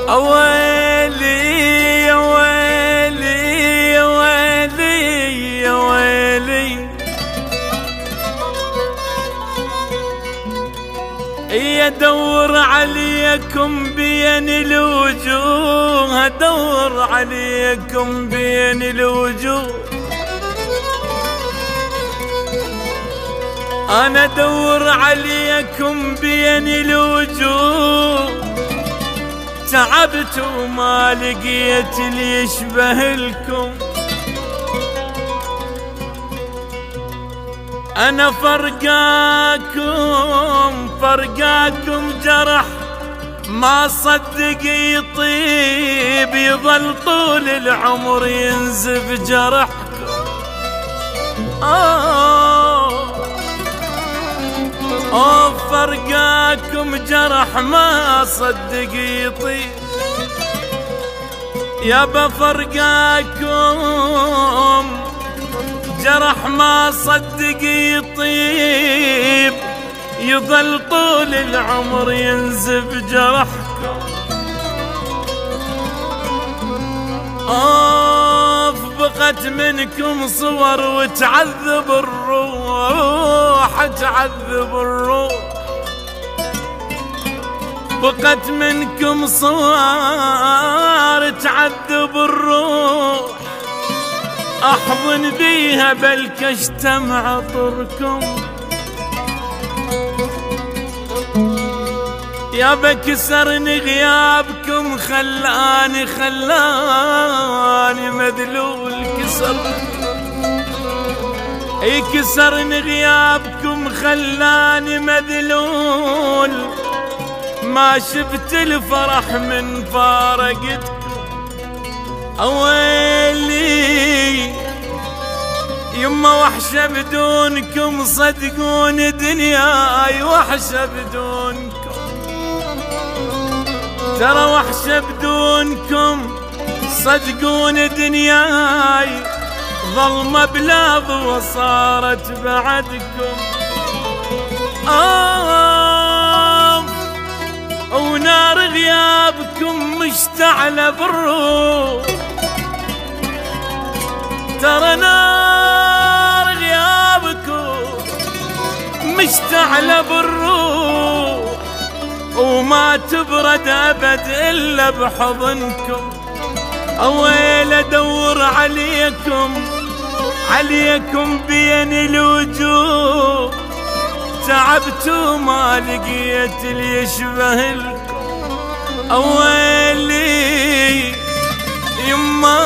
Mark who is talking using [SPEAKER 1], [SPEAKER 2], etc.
[SPEAKER 1] ويلي يا ويلي يا ويلي يا ويلي، ادور عليكم بين الوجوه، ادور عليكم بين الوجوه، انا ادور عليكم بين الوجوه، تعبت وما لقيت اللي يشبه لكم. أنا فرقاكم جرح ما صدق يطيب، يظل طول العمر ينزف جرحكم. فرقاكم جرح ما صدق يطيب، يابا فرقاكم جرح ما صدق يطيب، يظل طول العمر ينزف جرحكم. بقت منكم صور وتعذب الروح، تعذب الروح، بقت منكم صور تعذب الروح، احضن بيها بلك اشتم عطركم. يا بكسرني غيابكم، خلاني مذلول، كسرني غيابكم خلاني مذلول، ما شفت الفرح من فارقتكم. ويلي يما وحشة بدونكم، صدقوني دنياي وحشة بدونكم، ترى وحشة بدونكم، صدقوني دنياي ظلمة بلا ضوء صارت بعدكم. ونار غيابكم مشتعلة بالروح، ترى نار غيابكم مشتعلة بالروح، وما تبرد أبد إلا بحضنكم. ويل أدور عليكم بين الوجوه، تعبت وما لقيت اللي يشبه لكم. ويلي يما